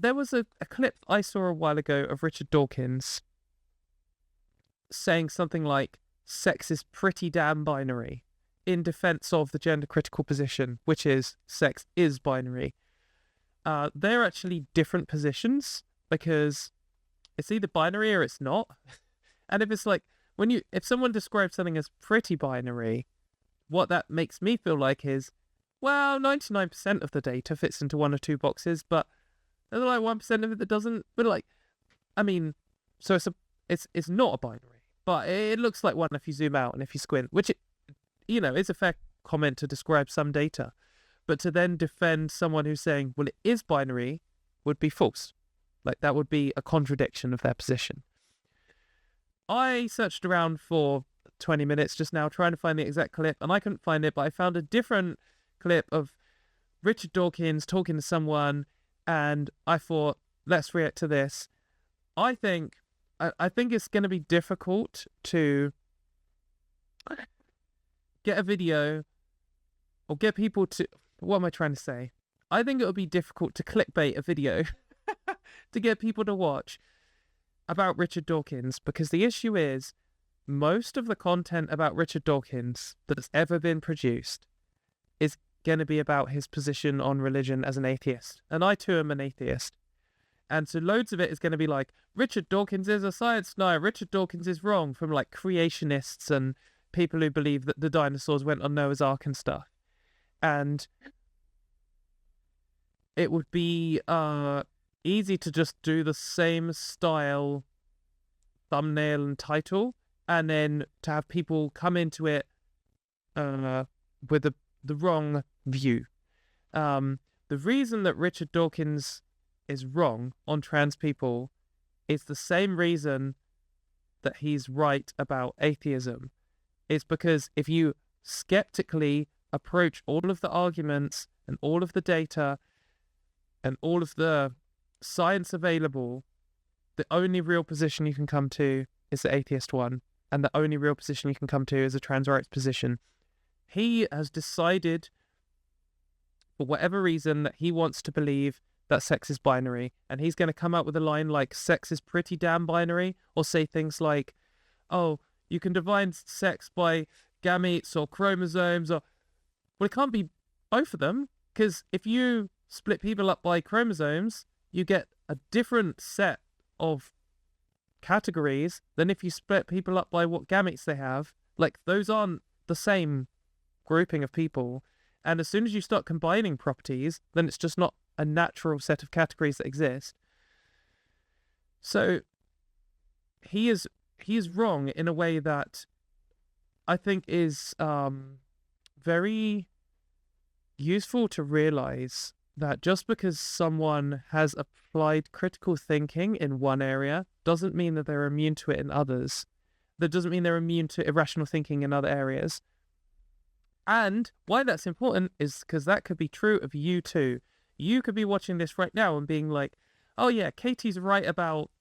there was a clip I saw a while ago of Richard Dawkins saying something like, sex is pretty damn binary, in defense of the gender critical position, which is sex is binary. They're actually different positions, because it's either binary or it's not. And if it's like, if someone describes something as pretty binary, what that makes me feel like is, well, 99% of the data fits into one or two boxes, but there's like 1% of it that doesn't. But like, I mean, so it's not a binary, but it looks like one if you zoom out and if you squint, which is a fair comment to describe some data. But to then defend someone who's saying, well, it is binary, would be false. Like, that would be a contradiction of their position. I searched around for 20 minutes just now trying to find the exact clip, and I couldn't find it, but I found a different clip of Richard Dawkins talking to someone, and I thought, let's react to this. I think it's going to be difficult to get a video or get people to... What am I trying to say? I think it would be difficult to clickbait a video to get people to watch about Richard Dawkins, because the issue is most of the content about Richard Dawkins that has ever been produced is going to be about his position on religion as an atheist. And I too am an atheist. And so loads of it is going to be like, Richard Dawkins is a science denier, Richard Dawkins is wrong, from like creationists and people who believe that the dinosaurs went on Noah's Ark and stuff. And it would be easy to just do the same style thumbnail and title, and then to have people come into it with the wrong view. The reason that Richard Dawkins is wrong on trans people is the same reason that he's right about atheism. It's because if you skeptically approach all of the arguments and all of the data and all of the science available, the only real position you can come to is the atheist one, and the only real position you can come to is a trans rights position. He has decided, for whatever reason, that he wants to believe that sex is binary, and he's going to come out with a line like, sex is pretty damn binary, or say things like, oh, you can divine sex by gametes or chromosomes, or... Well, it can't be both of them, because if you split people up by chromosomes, you get a different set of categories than if you split people up by what gametes they have. Like, those aren't the same grouping of people. And as soon as you start combining properties, then it's just not a natural set of categories that exist. So he is wrong in a way that I think is very useful to realize, that just because someone has applied critical thinking in one area doesn't mean that they're immune to it in others. That doesn't mean they're immune to irrational thinking in other areas. And why that's important is because that could be true of you too. You could be watching this right now and being like, oh yeah, Katie's right about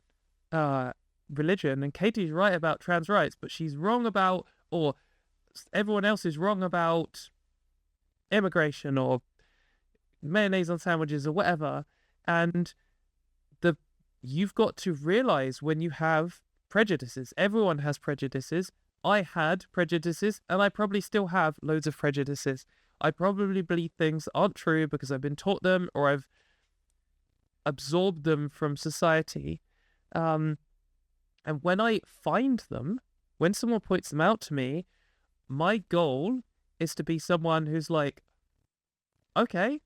religion, and Katie's right about trans rights, but she's wrong about, or everyone else is wrong about immigration or mayonnaise on sandwiches or whatever. And you've got to realize when you have prejudices. Everyone has prejudices. I had prejudices, and I probably still have loads of prejudices. I probably believe things that aren't true because I've been taught them, or I've absorbed them from society. And when I find them, when someone points them out to me, my goal is to be someone who's like, okay,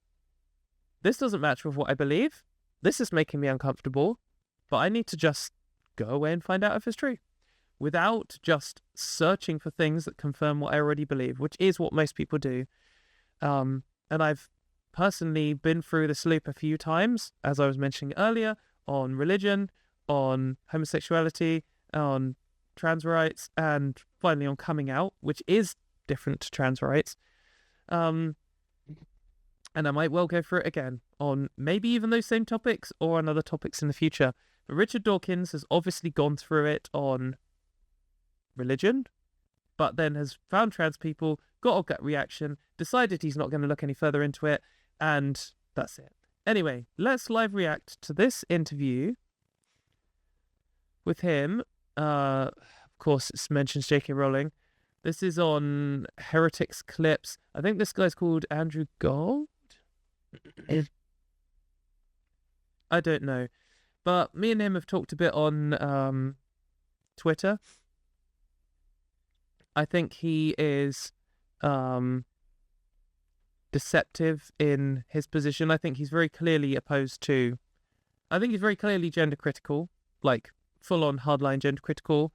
this doesn't match with what I believe. This is making me uncomfortable, but I need to just go away and find out if it's true, without just searching for things that confirm what I already believe, which is what most people do. And I've personally been through this loop a few times, as I was mentioning earlier, on religion, on homosexuality, on trans rights, and finally on coming out, which is different to trans rights. And I might well go through it again on maybe even those same topics or on other topics in the future. But Richard Dawkins has obviously gone through it on religion, but then has found trans people, got a gut reaction, decided he's not going to look any further into it, and that's it. Anyway, let's live react to this interview with him. Of course, it mentions J.K. Rowling. This is on Heretics Clips. I think this guy's called Andrew Gold. I don't know. But me and him have talked a bit on Twitter. I think he is deceptive in his position. I think he's very clearly gender critical, like full-on hardline gender critical,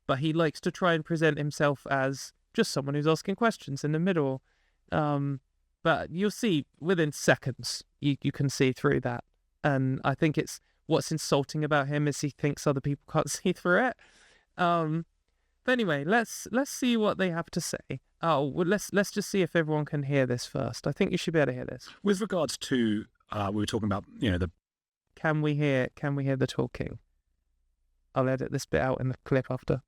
but he likes to try and present himself as just someone who's asking questions in the middle. But you'll see within seconds, you can see through that. And I think what's insulting about him is he thinks other people can't see through it. But anyway, let's see what they have to say. Oh, well, let's just see if everyone can hear this first. I think you should be able to hear this. With regards to, we were talking about, Can we hear the talking? I'll edit this bit out in the clip after.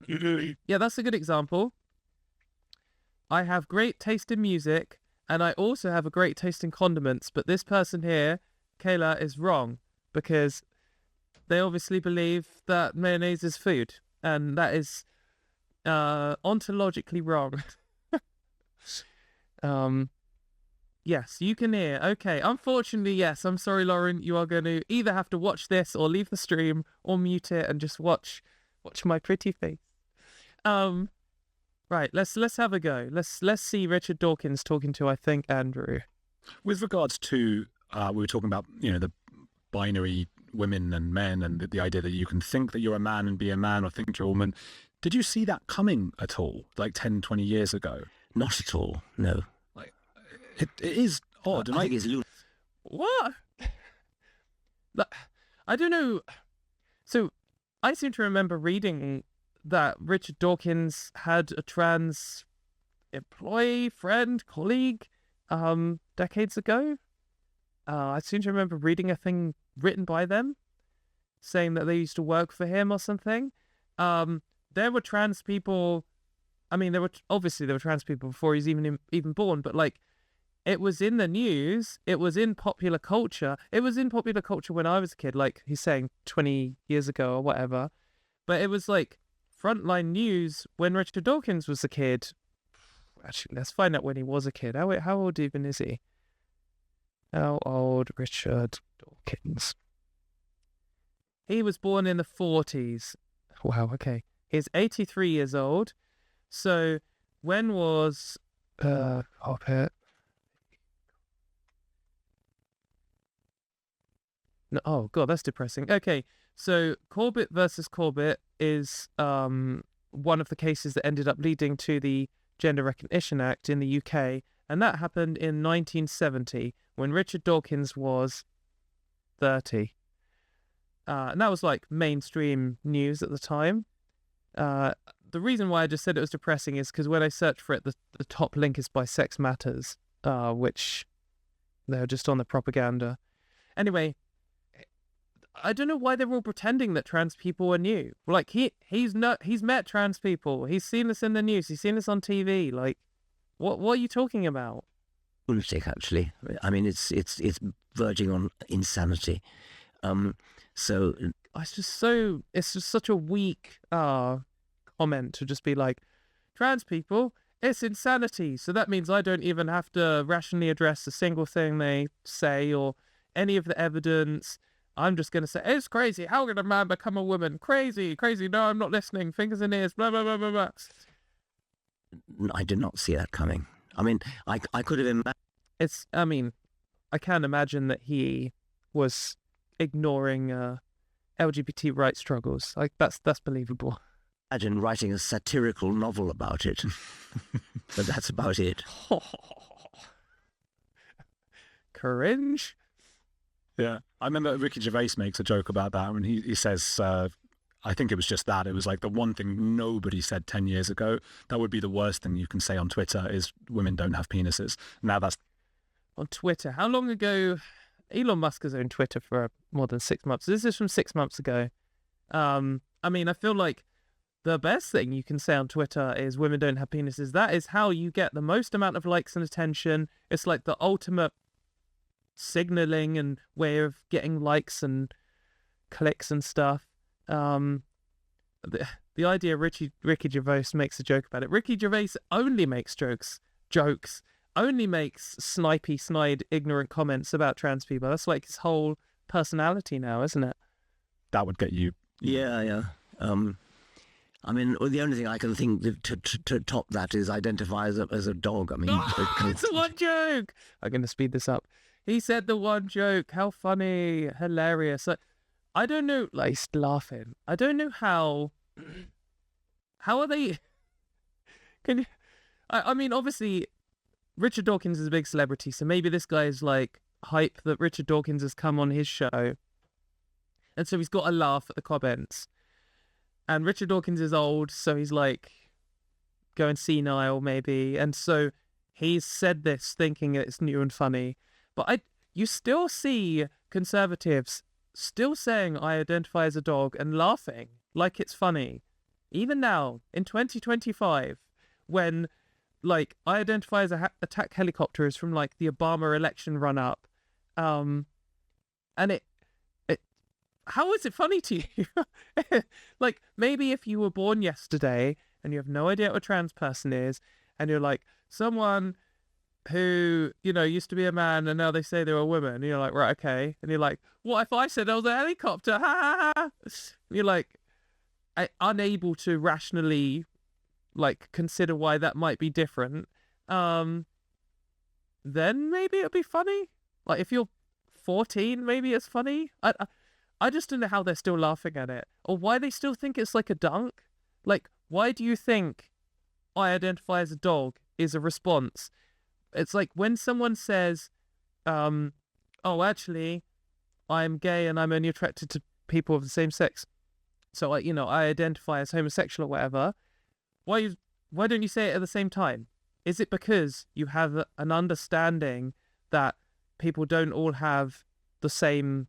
Yeah, that's a good example. I have great taste in music, and I also have a great taste in condiments, but this person here, Kayla, is wrong because they obviously believe that mayonnaise is food, and that is ontologically wrong. Yes, you can hear. Okay, unfortunately, yes. I'm sorry, Lauren. You are going to either have to watch this or leave the stream or mute it and just watch my pretty face. Right, let's have a go. Let's see Richard Dawkins talking to, I think, Andrew. With regards to, we were talking about, the binary women and men and the idea that you can think that you're a man and be a man or think you're a woman. Did you see that coming at all, like 10, 20 years ago? Not at all, no. Like, it is odd. I think it's ludicrous. What? I don't know. So I seem to remember reading that Richard Dawkins had a trans employee, friend, colleague, decades ago. I seem to remember reading a thing written by them saying that they used to work for him or something. There were trans people. I mean, there were trans people before he's even born, but like, it was in the news. It was in popular culture. It was in popular culture when I was a kid, like he's saying 20 years ago or whatever. But it was like frontline news when Richard Dawkins was a kid. Actually, let's find out when he was a kid. How old even is he? How old Richard Dawkins? He was born in the 40s. Wow, okay. He's 83 years old. So when was Hoppet? No, oh god, that's depressing. Okay, so Corbett versus Corbett is one of the cases that ended up leading to the Gender Recognition Act in the UK, and that happened in 1970 when Richard Dawkins was 30. And that was like mainstream news at the time. The reason why I just said it was depressing is because when I searched for it, the top link is by Sex Matters, which they're just on the propaganda. Anyway, I don't know why they're all pretending that trans people are new. Like he's met trans people. He's seen this in the news. He's seen this on TV. Like, what are you talking about? Lunatic, actually. I mean, it's verging on insanity. So it's just such a weak comment to just be like, trans people, it's insanity. So that means I don't even have to rationally address a single thing they say or any of the evidence. I'm just going to say, it's crazy. How can a man become a woman? Crazy. No, I'm not listening. Fingers in ears, blah, blah, blah, blah, blah. I did not see that coming. I mean, I could have imagined. I can't imagine that he was ignoring LGBT rights struggles. Like, that's believable. Imagine writing a satirical novel about it. But that's about it. Cringe. Yeah, I remember Ricky Gervais makes a joke about that when he says, I think it was just that. It was like the one thing nobody said 10 years ago. That would be the worst thing you can say on Twitter is women don't have penises. Now that's... On Twitter. How long ago? Elon Musk has owned Twitter for more than 6 months. This is from 6 months ago. I mean, I feel like the best thing you can say on Twitter is women don't have penises. That is how you get the most amount of likes and attention. It's like the ultimate signaling and way of getting likes and clicks and stuff. The idea Ricky Gervais makes a joke about it. Ricky Gervais only makes jokes, only makes snide, ignorant comments about trans people. That's like his whole personality now, isn't it? That would get you. Yeah. I mean, the only thing I can think to top that is identify as a dog. I mean, it's the one joke. I'm going to speed this up. He said the one joke. How funny, hilarious. I don't know, like, he's laughing. I don't know how are they? Can you? I mean, obviously, Richard Dawkins is a big celebrity, so maybe this guy is like hype that Richard Dawkins has come on his show, and so he's got a laugh at the comments. And Richard Dawkins is old, so he's like going senile maybe, and so he's said this thinking it's new and funny. But you still see conservatives still saying I identify as a dog and laughing like it's funny, even now in 2025, when like I identify as attack helicopters from like the Obama election run up, and it how is it funny to you? Like, maybe if you were born yesterday and you have no idea what a trans person is, and you're like, someone who, you know, used to be a man and now they say they're a woman, and you're like, right, okay. And you're like, what if I said I was a helicopter? Ha ha ha. You're like, unable to rationally, like, consider why that might be different. Then maybe it'll be funny. Like, if you're 14, maybe it's funny. I just don't know how they're still laughing at it, or why they still think it's like a dunk. Like, why do you think I identify as a dog is a response? It's like when someone says, oh, actually, I'm gay and I'm only attracted to people of the same sex, so I identify as homosexual or whatever. Why don't you say it at the same time? Is it because you have an understanding that people don't all have the same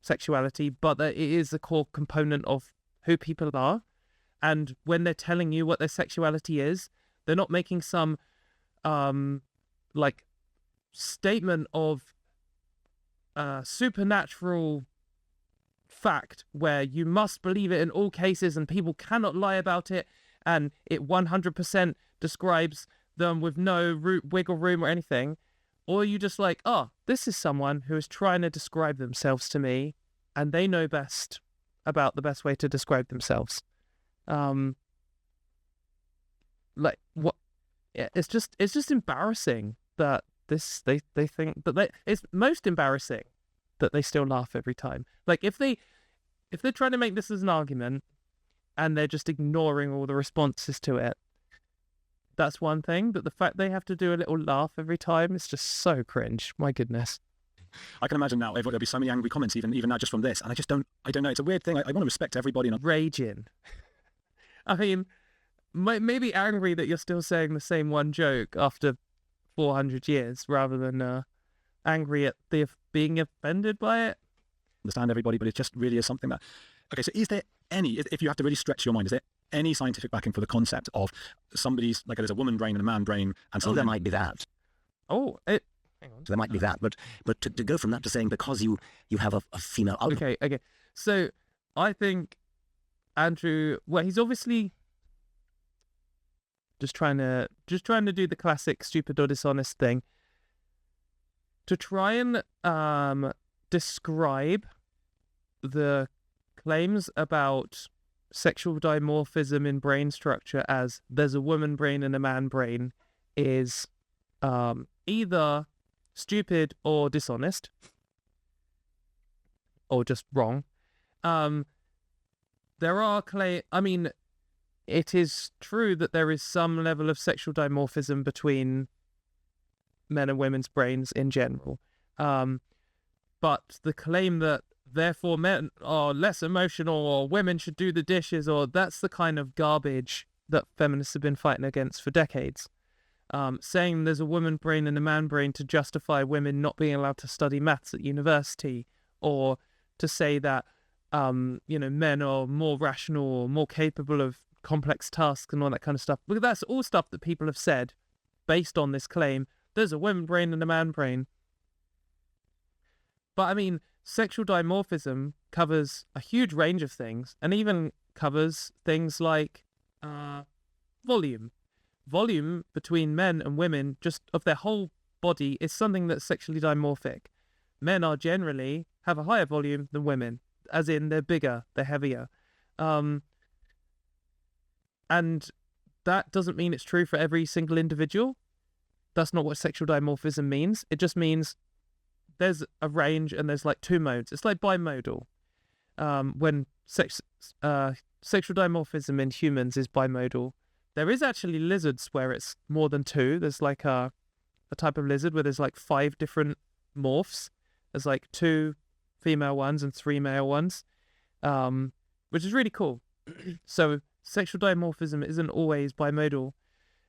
sexuality, but that it is a core component of who people are, and when they're telling you what their sexuality is, they're not making some like statement of supernatural fact where you must believe it in all cases and people cannot lie about it, and it 100% describes them with no wiggle room or anything. Or are you just like, oh, this is someone who is trying to describe themselves to me, and they know best about the best way to describe themselves. Like, what? Yeah, it's just embarrassing that they think that it's most embarrassing that they still laugh every time. Like, if they're trying to make this as an argument and they're just ignoring all the responses to it, that's one thing. But the fact they have to do a little laugh every time is just so cringe. My goodness. I can imagine now there'll be so many angry comments even now just from this, and I don't know. It's a weird thing. I want to respect everybody. And Raging. I mean, maybe angry that you're still saying the same one joke after 400 years, rather than angry at being offended by it. Understand everybody, but it just really is something that. Okay, so is there any, if you have to really stretch your mind, is there any scientific backing for the concept of somebody's, like, there's a woman brain and a man brain, and so there might be that. Oh, hang on. So there might be that, but to go from that to saying because you have a female. Okay. So I think Andrew, well, he's obviously just trying to do the classic stupid or dishonest thing to try and describe the claims about sexual dimorphism in brain structure as there's a woman brain and a man brain is either stupid or dishonest or just wrong. There are I mean, it is true that there is some level of sexual dimorphism between men and women's brains in general. But the claim that therefore men are less emotional or women should do the dishes, or that's the kind of garbage that feminists have been fighting against for decades. Saying there's a woman brain and a man brain to justify women not being allowed to study maths at university, or to say that men are more rational or more capable of complex tasks and all that kind of stuff. But that's all stuff that people have said based on this claim. There's a woman brain and a man brain. But I mean, sexual dimorphism covers a huge range of things, and even covers things like volume. Volume between men and women, just of their whole body, is something that's sexually dimorphic. Men are generally have a higher volume than women, as in they're bigger, they're heavier. And that doesn't mean it's true for every single individual. That's not what sexual dimorphism means. It just means there's a range and there's like two modes. It's like bimodal. When sexual dimorphism in humans is bimodal. There is actually lizards where it's more than two. There's like a type of lizard where there's like 5 different morphs. There's like 2 female ones and 3 male ones, which is really cool. So sexual dimorphism isn't always bimodal.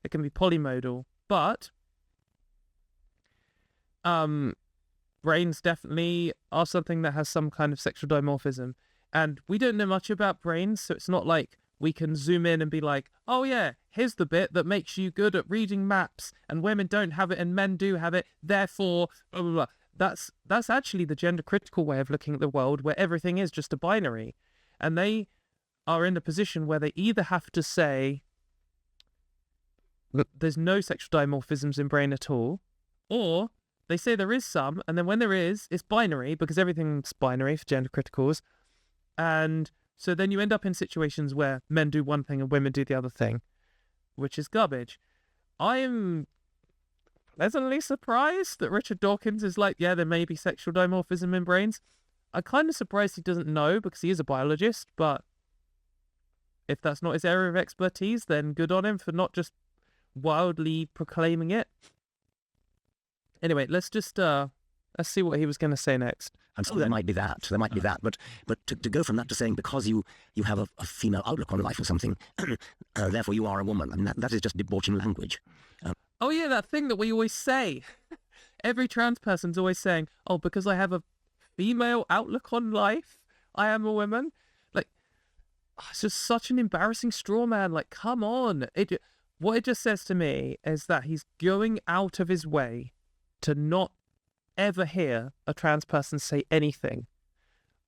It can be polymodal, but brains definitely are something that has some kind of sexual dimorphism. And we don't know much about brains, so it's not like we can zoom in and be like, oh yeah, here's the bit that makes you good at reading maps, and women don't have it and men do have it, therefore, blah, blah, blah. That's actually the gender critical way of looking at the world, where everything is just a binary. And they are in a position where they either have to say that there's no sexual dimorphisms in brain at all, or they say there is some, and then when there is, it's binary, because everything's binary for gender criticals. And so then you end up in situations where men do one thing and women do the other thing, which is garbage. I am pleasantly surprised that Richard Dawkins is like, yeah, there may be sexual dimorphism in brains. I'm kind of surprised he doesn't know, because he is a biologist, but if that's not his area of expertise, then good on him for not just wildly proclaiming it. Anyway, let's see what he was going to say next. And so there might be that, but to go from that to saying because you have a female outlook on life or something, therefore you are a woman, I mean, that is just debauching language. Oh yeah, that thing that we always say. Every trans person's always saying, oh, because I have a female outlook on life, I am a woman. Like, it's just such an embarrassing straw man. Like, come on. What it just says to me is that he's going out of his way to not ever hear a trans person say anything.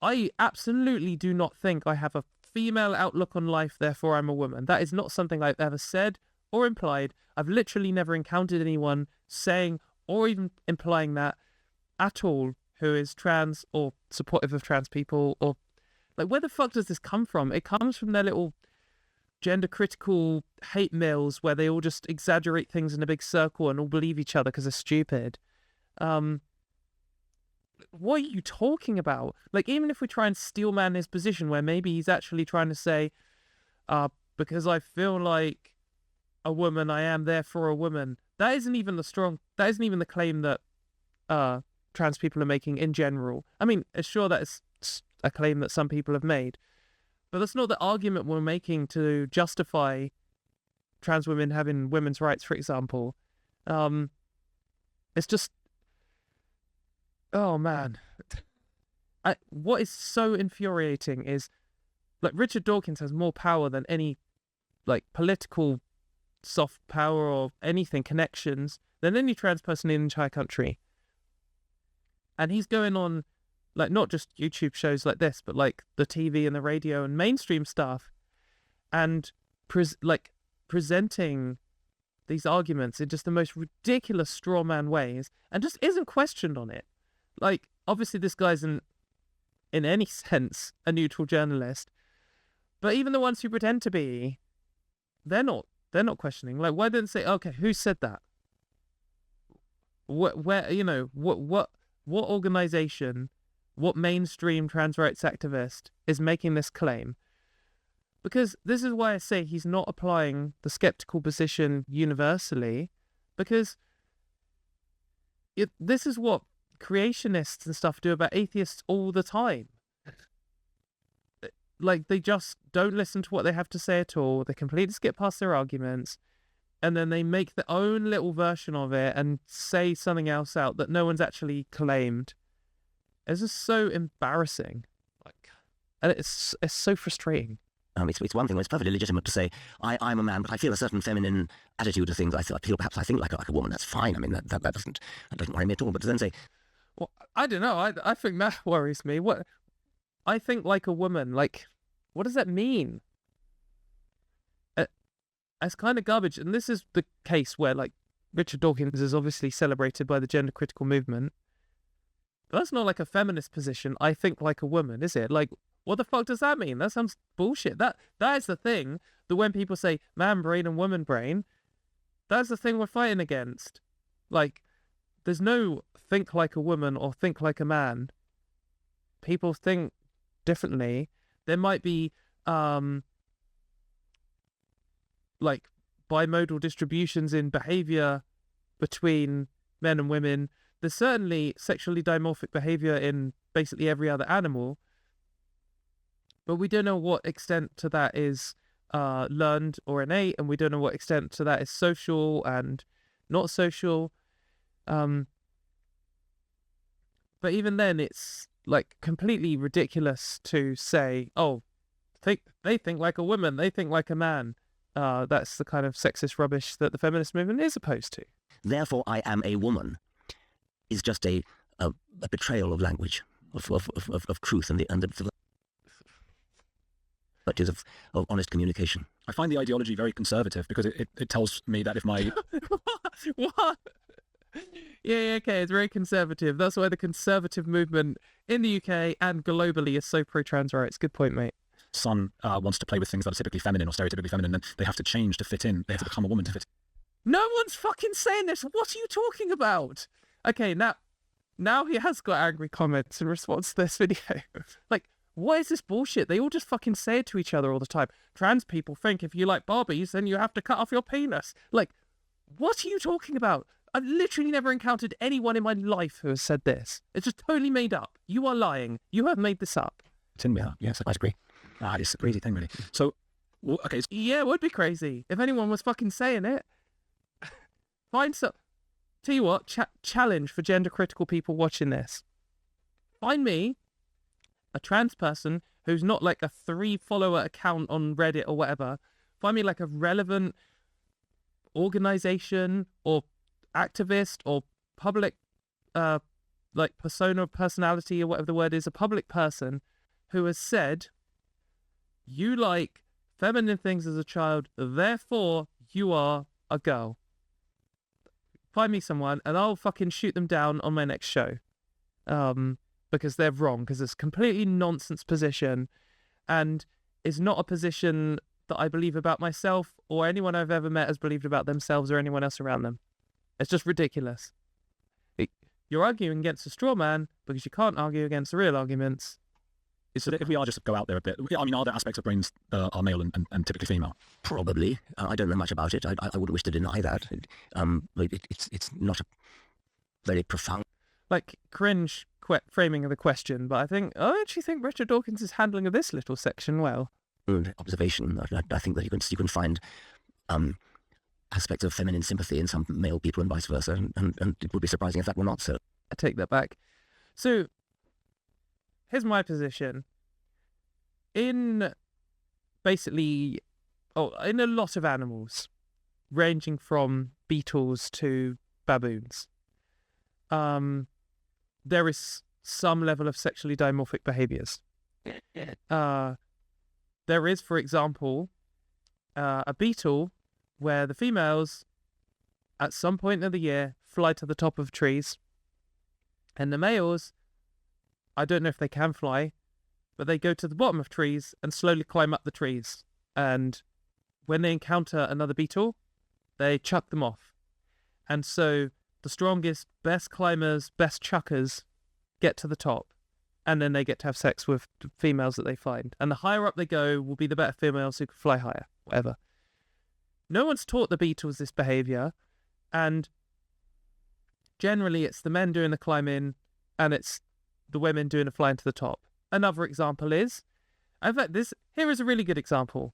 I absolutely do not think I have a female outlook on life, therefore I'm a woman. That is not something I've ever said or implied. I've literally never encountered anyone saying or even implying that at all who is trans or supportive of trans people, or like, where the fuck does this come from? It comes from their little gender critical hate mills where they all just exaggerate things in a big circle and all believe each other because they're stupid. What are you talking about? Like, even if we try and steel man his position, where maybe he's actually trying to say, because I feel like a woman, I am therefore a woman. That isn't even the claim that trans people are making in general. I mean, sure, that is a claim that some people have made, but that's not the argument we're making to justify trans women having women's rights, for example. It's just, oh man. What is so infuriating is, like, Richard Dawkins has more power than any, like, political soft power or anything, connections, than any trans person in the entire country. And he's going on, like, not just YouTube shows like this, but like the TV and the radio and mainstream stuff, and presenting these arguments in just the most ridiculous straw man ways, and just isn't questioned on it. Like, obviously this guy's in any sense a neutral journalist, but even the ones who pretend to be, they're not questioning. Like, why didn't say, okay, who said that? What organization, what mainstream trans rights activist is making this claim? Because this is why I say he's not applying the skeptical position universally, because this is what creationists and stuff do about atheists all the time. Like, they just don't listen to what they have to say at all. They completely skip past their arguments, and then they make their own little version of it and say something else out that no one's actually claimed. It's just so embarrassing. Like, And it's so frustrating. It's one thing when it's perfectly legitimate to say, I'm a man, but I feel a certain feminine attitude to things. I feel perhaps I think like a woman. That's fine. I mean, that doesn't worry me at all. But to then say, Well, I don't know. I think that worries me. What I think like a woman, like, what does that mean? It's kind of garbage. And this is the case where, like, Richard Dawkins is obviously celebrated by the gender critical movement. But that's not like a feminist position. I think like a woman, is it? Like, what the fuck does that mean? That sounds bullshit. That is the thing that when people say man brain and woman brain, that's the thing we're fighting against. Like, there's no think like a woman or think like a man. People think differently. There might be like bimodal distributions in behavior between men and women. There's certainly sexually dimorphic behavior in basically every other animal, but we don't know what extent to that is learned or innate, and we don't know what extent to that is social and not social. But even then, it's like completely ridiculous to say, oh, they think like a woman, they think like a man. That's the kind of sexist rubbish that the feminist movement is opposed to. therefore I am a woman, is just a betrayal of language, of truth and the virtues of honest communication. I find the ideology very conservative because it tells me that if my... What? Yeah, okay, it's very conservative. That's why the conservative movement in the UK and globally is so pro-trans rights. Good point, mate. son wants to play with things that are typically feminine or stereotypically feminine, then they have to change to fit in. They have to become a woman to fit in. No one's fucking saying this. What are you talking about? Okay, now he has got angry comments in response to this video. Like, what is this bullshit? They all just fucking say it to each other all the time. Trans people think if you like Barbies, then you have to cut off your penis. Like, what are you talking about? I've literally never encountered anyone in my life who has said this. It's just totally made up. You are lying. You have made this up. It's in me. Yes, I agree. It's a crazy thing, really. So, okay. Yeah, it would be crazy if anyone was fucking saying it. Find some... Tell you what, challenge for gender critical people watching this. Find me a trans person who's not like a 3-follower account on Reddit or whatever. Find me like a relevant organization or activist or public like persona, personality, or whatever the word is, a public person who has said, you like feminine things as a child, therefore you are a girl. Find me someone and I'll fucking shoot them down on my next show. Because they're wrong, because it's a completely nonsense position and is not a position that I believe about myself or anyone I've ever met has believed about themselves or anyone else around them. It's just ridiculous. You're arguing against a straw man because you can't argue against the real arguments. So if we are just go out there a bit, I mean, are there aspects of brains are male and typically female? Probably. I don't know much about it. I wouldn't wish to deny that. It's not a very profound... Like, cringe framing of the question, but I actually think Richard Dawkins is handling this little section well. Observation. I think that you can find aspects of feminine sympathy in some male people and vice versa, and it would be surprising if that were not so. I take that back. So, here's my position. In basically, in a lot of animals, ranging from beetles to baboons, there is some level of sexually dimorphic behaviors. There is, for example, a beetle where the females, at some point of the year, fly to the top of trees, and the males, I don't know if they can fly, but they go to the bottom of trees and slowly climb up the trees. And when they encounter another beetle, they chuck them off. And so the strongest, best climbers, best chuckers get to the top. And then they get to have sex with the females that they find. And the higher up they go will be the better females who can fly higher, whatever. No one's taught the beetles this behavior. And generally it's the men doing the climbing and it's the women doing the flying to the top. Another example is, in fact, here is a really good example.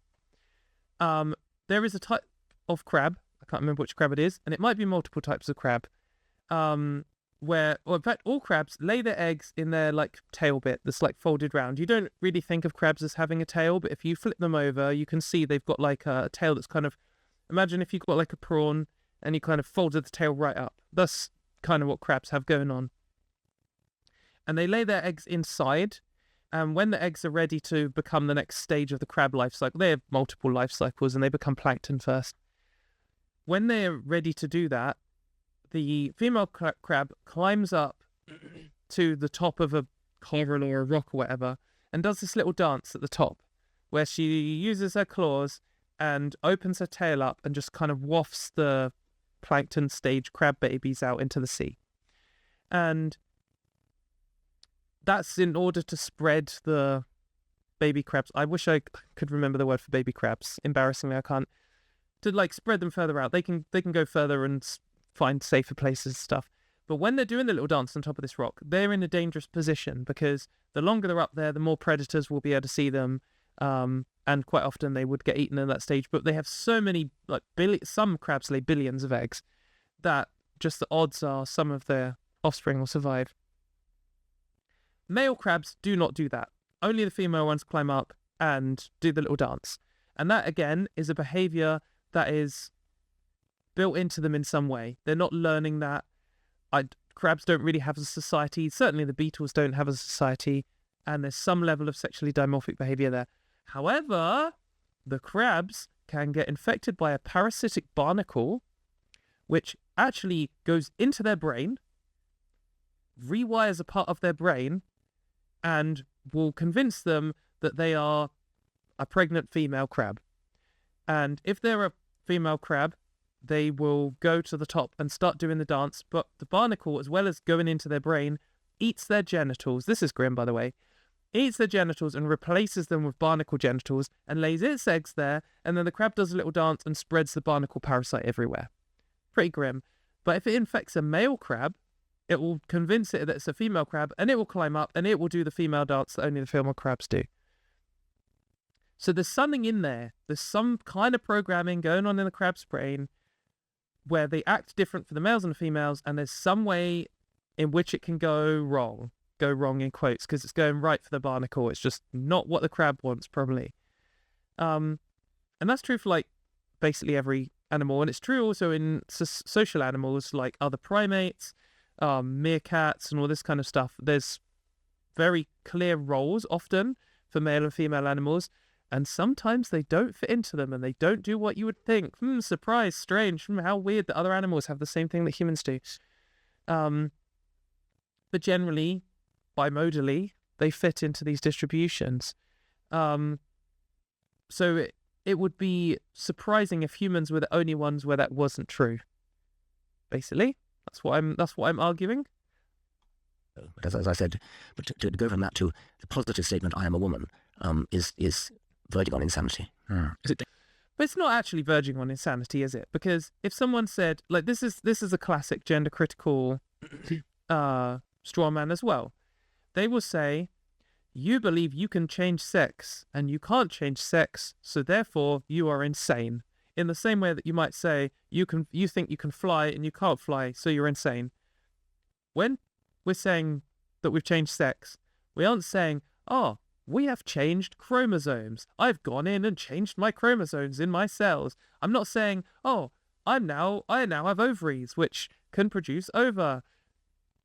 There is a type of crab, I can't remember which crab it is, and it might be multiple types of crab, where, or in fact, all crabs lay their eggs in their like tail bit that's like folded round. You don't really think of crabs as having a tail, but if you flip them over, you can see they've got like a tail that's kind of, imagine if you've got like a prawn and you kind of folded the tail right up. That's kind of what crabs have going on. And they lay their eggs inside. And when the eggs are ready to become the next stage of the crab life cycle, they have multiple life cycles and they become plankton first. When they're ready to do that, the female crab climbs up to the top of a coral or a rock or whatever and does this little dance at the top where she uses her claws and opens her tail up and just kind of wafts the plankton stage crab babies out into the sea. And that's in order to spread the baby crabs. I wish I could remember the word for baby crabs. Embarrassingly, I can't. To like spread them further out. They can go further and find safer places and stuff. But when they're doing the little dance on top of this rock, they're in a dangerous position because the longer they're up there, the more predators will be able to see them. And quite often they would get eaten in that stage. But they have so many, like some crabs lay billions of eggs that just the odds are some of their offspring will survive. Male crabs do not do that. Only the female ones climb up and do the little dance. And that, again, is a behavior that is built into them in some way. They're not learning that. Crabs don't really have a society. Certainly the beetles don't have a society. And there's some level of sexually dimorphic behavior there. However, the crabs can get infected by a parasitic barnacle, which actually goes into their brain, rewires a part of their brain, and will convince them that they are a pregnant female crab. And if they're a female crab, they will go to the top and start doing the dance, but the barnacle, as well as going into their brain, eats their genitals. This is grim, by the way. Eats their genitals and replaces them with barnacle genitals and lays its eggs there, and then the crab does a little dance and spreads the barnacle parasite everywhere. Pretty grim. But if it infects a male crab, it will convince it that it's a female crab, and it will climb up and it will do the female dance that only the female crabs do. So there's something in there. There's some kind of programming going on in the crab's brain where they act different for the males and the females, and there's some way in which it can go wrong in quotes, because it's going right for the barnacle. It's just not what the crab wants, probably. And that's true for like basically every animal, and it's true also in social animals like other primates, meerkats, and all this kind of stuff. There's very clear roles often for male and female animals, and sometimes they don't fit into them and they don't do what you would think. Surprise, strange, how weird that other animals have the same thing that humans do. But generally, bimodally, they fit into these distributions. So it would be surprising if humans were the only ones where that wasn't true. Basically, that's what I'm arguing. But as I said, but to go from that to the positive statement, "I am a woman," is verging on insanity. Is it? But it's not actually verging on insanity, is it? Because if someone said, like, this is a classic gender critical straw man as well. They will say, you believe you can change sex and you can't change sex, so therefore you are insane. In the same way that you might say you think you can fly and you can't fly, so you're insane. When we're saying that we've changed sex, we aren't saying, oh, we have changed chromosomes. I've gone in and changed my chromosomes in my cells. I'm not saying, oh, I now have ovaries which can produce ova.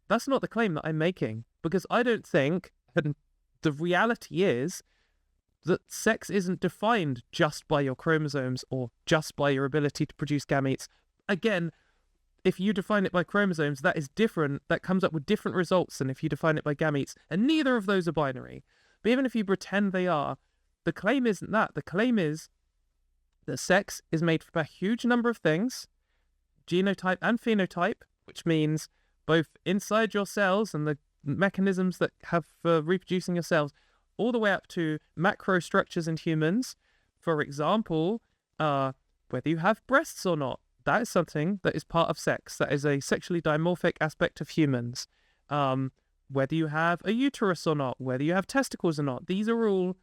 That's not the claim that I'm making, because I don't think, and the reality is that sex isn't defined just by your chromosomes or just by your ability to produce gametes. Again, if you define it by chromosomes, that is different. That comes up with different results than if you define it by gametes, and neither of those are binary. But even if you pretend they are, the claim isn't that. The claim is that sex is made from a huge number of things, genotype and phenotype, which means both inside your cells and the mechanisms that have for reproducing your cells, all the way up to macro structures in humans. For example, whether you have breasts or not, that is something that is part of sex. That is a sexually dimorphic aspect of humans. Whether you have a uterus or not, whether you have testicles or not, these are all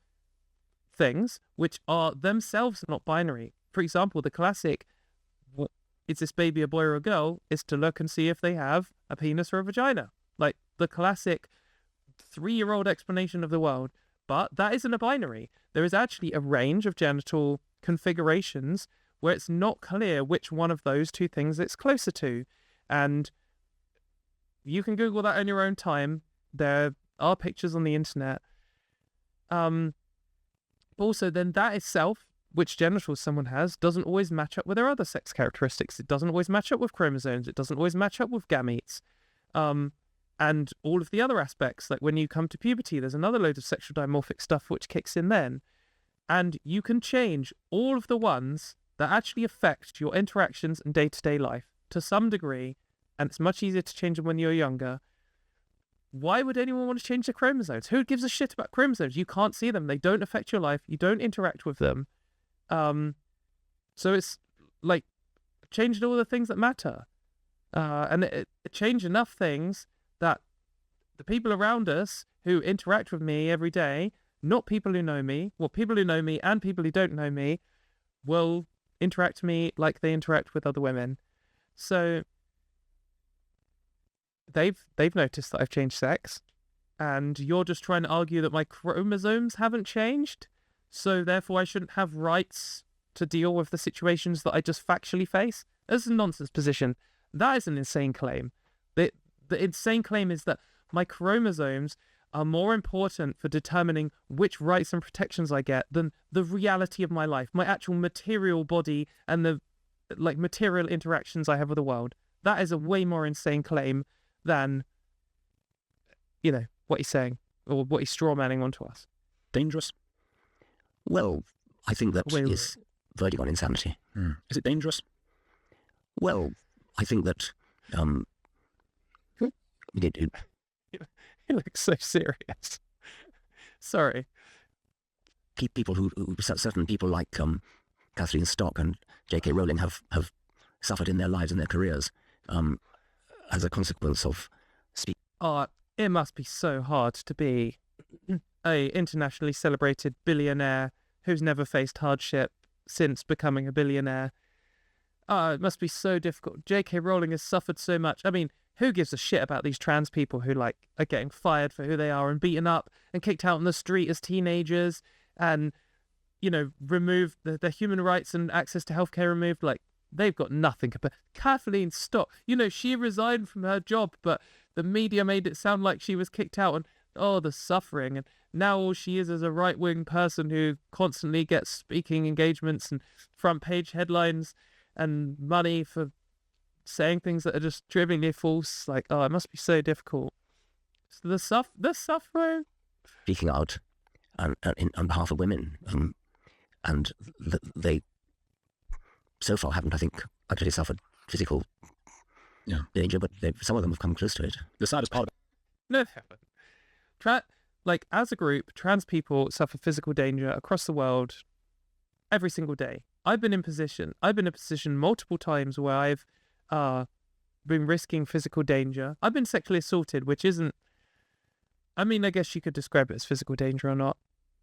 things which are themselves not binary. For example, the classic, is this baby a boy or a girl, is to look and see if they have a penis or a vagina. Like the classic 3-year-old explanation of the world. But that isn't a binary. There is actually a range of genital configurations where it's not clear which one of those two things it's closer to. And you can Google that on your own time. There are pictures on the internet. Also, then that itself, which genitals someone has, doesn't always match up with their other sex characteristics. It doesn't always match up with chromosomes. It doesn't always match up with gametes. And all of the other aspects, like when you come to puberty, there's another load of sexual dimorphic stuff which kicks in then. And you can change all of the ones that actually affect your interactions and day-to-day life to some degree, and it's much easier to change them when you're younger. Why would anyone want to change the chromosomes? Who gives a shit about chromosomes? You can't see them. They don't affect your life. You don't interact with them. So it's like changed all the things that matter. And it changed enough things that the people around us who interact with me every day, not people who know me, well, people who know me and people who don't know me, will interact with me like they interact with other women. So they've noticed that I've changed sex, and you're just trying to argue that my chromosomes haven't changed, so therefore I shouldn't have rights to deal with the situations that I just factually face. That's a nonsense position. That is an insane claim. The insane claim is that my chromosomes are more important for determining which rights and protections I get than the reality of my life, my actual material body and the material interactions I have with the world. That is a way more insane claim than, what he's saying or what he's strawmanning onto us. Dangerous? Well, I think that is verging on insanity. Is it dangerous? Well, I think that He looks so serious. Sorry. People certain people like Catherine Stock and J.K. Rowling have suffered in their lives and their careers as a consequence of speaking. It must be so hard to be a internationally celebrated billionaire who's never faced hardship since becoming a billionaire. It must be so difficult. J.K. Rowling has suffered so much. I mean, who gives a shit about these trans people who are getting fired for who they are and beaten up and kicked out on the street as teenagers and, removed their human rights and access to healthcare removed? They've got nothing. But Kathleen Stock, she resigned from her job, but the media made it sound like she was kicked out, and the suffering. And now all she is a right-wing person who constantly gets speaking engagements and front page headlines and money for saying things that are just trivially false. It must be so difficult. So the suffering. Speaking out on behalf of women, and they so far haven't, I think, actually suffered physical danger, but some of them have come close to it. The saddest part. No, they haven't. As a group, trans people suffer physical danger across the world every single day. I've been in a position multiple times where I've been risking physical danger. I've been sexually assaulted, which isn't, I guess you could describe it as physical danger or not.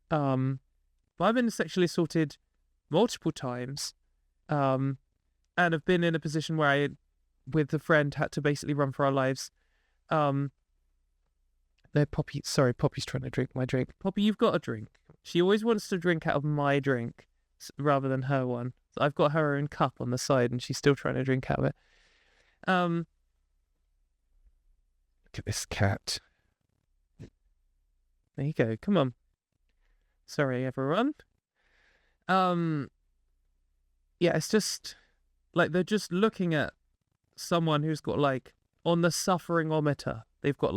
But I've been sexually assaulted multiple times, and have been in a position where I, with a friend, had to basically run for our lives. Poppy's trying to drink my drink. Poppy, you've got a drink. She always wants to drink out of my drink rather than her one. So I've got her own cup on the side, and she's still trying to drink out of it. Look at this cat. There you go. Come on. Sorry, everyone. It's just they're just looking at someone who's got on the suffering-ometer, they've got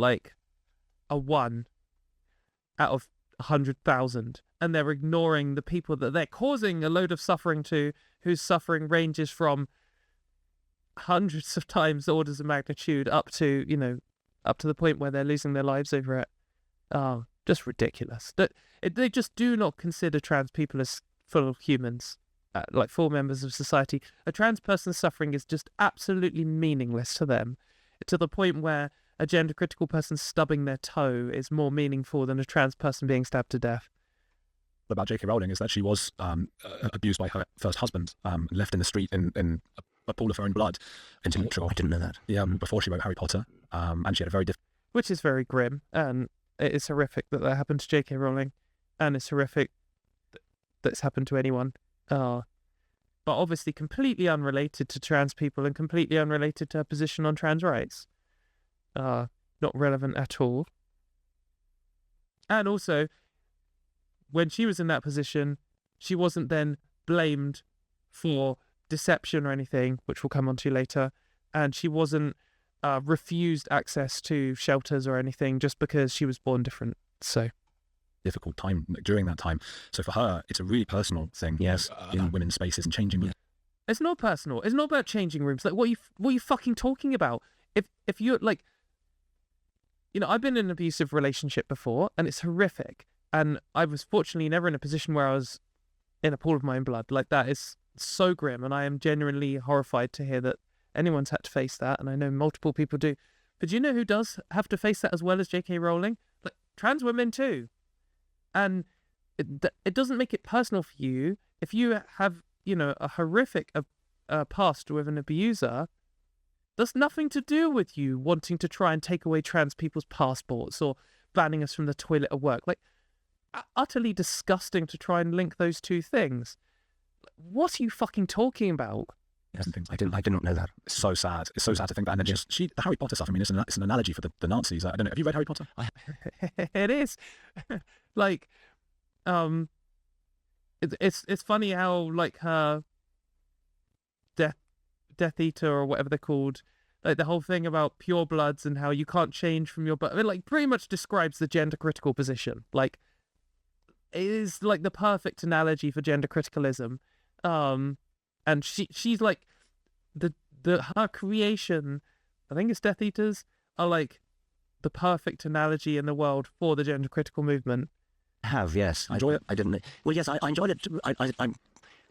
a 1 out of 100,000, and they're ignoring the people that they're causing a load of suffering to, whose suffering ranges from hundreds of times orders of magnitude up to the point where they're losing their lives over it. Just ridiculous. They just do not consider trans people as full humans, full members of society. A trans person's suffering is just absolutely meaningless to them, to the point where a gender-critical person stubbing their toe is more meaningful than a trans person being stabbed to death. About J.K. Rowling is that she was abused by her first husband, left in the street in a pool of her own blood into literal. I didn't know that. Yeah, before she wrote Harry Potter, and she had a very different. Which is very grim, and it is horrific that happened to J.K. Rowling, and it's horrific that it's happened to anyone. But obviously completely unrelated to trans people and completely unrelated to her position on trans rights. Not relevant at all. And also, when she was in that position, she wasn't then blamed for deception or anything, which we'll come on to later, and she wasn't refused access to shelters or anything just because she was born different. So difficult time during that time. So for her, it's a really personal thing. Yes, in women's spaces and changing rooms. It's not personal. It's not about changing rooms. Like, what are you fucking talking about? If you're like, I've been in an abusive relationship before, and it's horrific. And I was fortunately never in a position where I was in a pool of my own blood. Like, that is so grim, and I am genuinely horrified to hear that anyone's had to face that, and I know multiple people do. But do you know who does have to face that as well as J.K. Rowling? Like, trans women too. And it doesn't make it personal for you if you have, a horrific past with an abuser. That's nothing to do with you wanting to try and take away trans people's passports or banning us from the toilet at work. Like, utterly disgusting to try and link those two things. What are you fucking talking about? And things. I did not know that. It's so sad. It's so sad to think that. And then the Harry Potter stuff. I mean, it's an analogy for the Nazis. I don't know. Have you read Harry Potter? It is. Like, it's funny how, like, her Death Eater or whatever they're called, like the whole thing about purebloods and how you can't change from your blood, it like pretty much describes the gender critical position. Like, it is like the perfect analogy for gender criticalism. And she's like her creation, I think it's Death Eaters, are like the perfect analogy in the world for the gender critical movement. Yes. Enjoy it? I didn't. Well, yes, I enjoyed it. I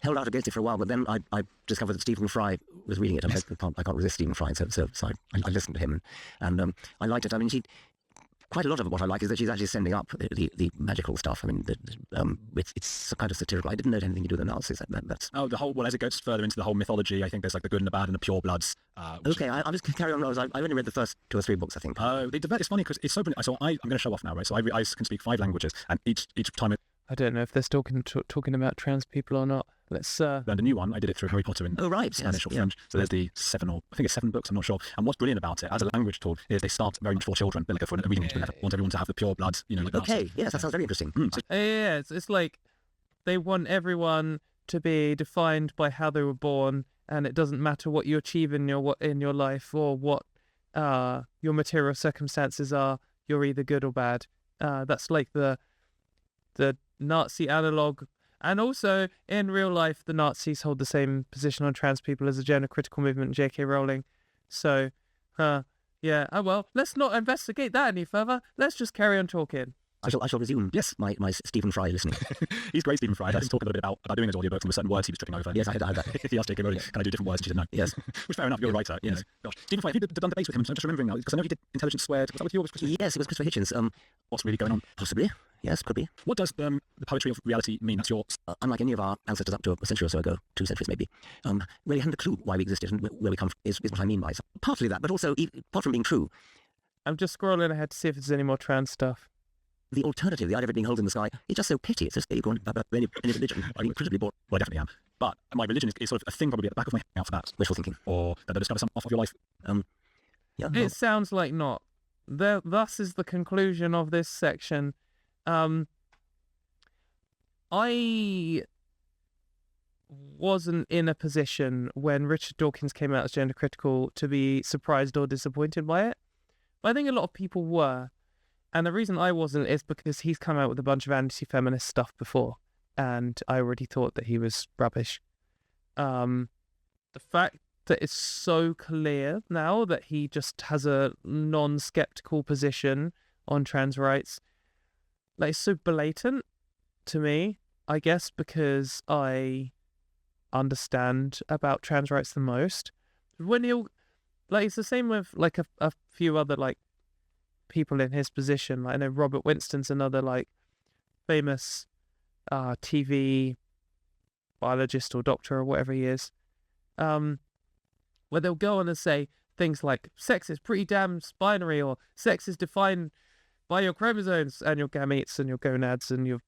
held out against it for a while, but then I discovered that Stephen Fry was reading it, and I can't resist Stephen Fry, so I listened to him, and I liked it. I mean, quite a lot of what I like is that she's actually sending up the magical stuff. I mean, it's kind of satirical. I didn't know it had anything to do with analysis. That's as it goes further into the whole mythology, I think there's like the good and the bad and the pure bloods. Okay, I was carry on. I only read the first 2 or 3 books, I think. It's funny because it's so brilliant. So I'm going to show off now, right? So I can speak 5 languages, and each time I don't know if they're still talking about trans people or not. Let's learned a new one. I did it through Harry Potter in Spanish or French. So there's the 7 books, I'm not sure. And what's brilliant about it as a language tool is they start very much for children. They're like for a reading age, they want everyone to have the pure blood, like okay, yes, that sounds very interesting. Yeah, it's like they want everyone to be defined by how they were born, and it doesn't matter what you achieve in your life or what your material circumstances are. You're either good or bad. That's like the Nazi analog. And also, in real life, the Nazis hold the same position on trans people as the gender critical movement and J.K. Rowling. So, yeah. Oh, well, let's not investigate that any further. Let's just carry on talking. I shall resume. Yes, my Stephen Fry listening. He's great, Stephen Fry. Let's talk a little bit about doing those audiobooks and certain words he was tripping over. Yes, I had that. He asked J.K. Rowling, can I do different words? And she said no. Yes. Which, fair enough, you're a writer. Yes. Gosh. Stephen Fry, have you done debates with him? I'm just remembering now, because I know he did Intelligence Squared. Was that with you or with Christopher? Yes, it was Christopher Hitchens. What's really going on? Possibly. Yes, could be. What does the poetry of reality mean? That's your... Unlike any of our ancestors up to a century or so ago, 2 centuries maybe, really hadn't a clue why we existed and where we come from is what I mean by it. So partly that, but also, apart from being true... I'm just scrolling ahead to see if there's any more trans stuff. The alternative, the idea of it being held in the sky, is just so petty. It's just you go on about any religion. I'm incredibly bored. Well, I definitely am. But my religion is sort of a thing probably at the back of my head now for that. Wishful thinking. Or that discover something off of your life. Yeah. It sounds like not. Thus is the conclusion of this section. I wasn't in a position when Richard Dawkins came out as gender critical to be surprised or disappointed by it. But I think a lot of people were. And the reason I wasn't is because he's come out with a bunch of anti-feminist stuff before, and I already thought that he was rubbish. The fact that it's so clear now that he just has a non-skeptical position on trans rights, like, it's so blatant to me, I guess, because I understand about trans rights the most. When he'll, like, it's the same with like a few other like people in his position. Like, I know Robert Winston's another like famous TV biologist or doctor or whatever he is. where they'll go on and say things like sex is pretty damn binary, or sex is defined by your chromosomes and your gametes and your gonads and your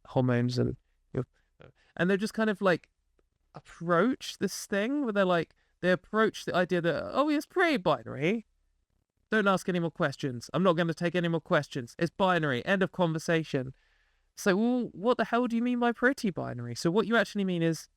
hormones and they're just kind of like approach this thing where they approach the idea that, oh, it's pretty binary. Don't ask any more questions. I'm not going to take any more questions. It's binary. End of conversation. So, well, what the hell do you mean by pretty binary? So what you actually mean is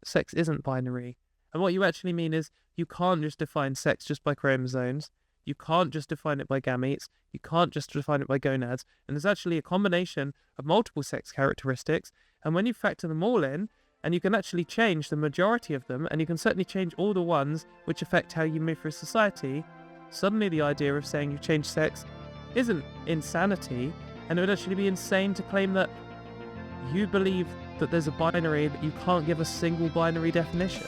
sex isn't binary. And what you actually mean is you can't just define sex just by chromosomes. You can't just define it by gametes. You can't just define it by gonads. And there's actually a combination of multiple sex characteristics. And when you factor them all in, and you can actually change the majority of them, and you can certainly change all the ones which affect how you move through society, suddenly the idea of saying you change sex isn't insanity, and it would actually be insane to claim that you believe that there's a binary, but you can't give a single binary definition.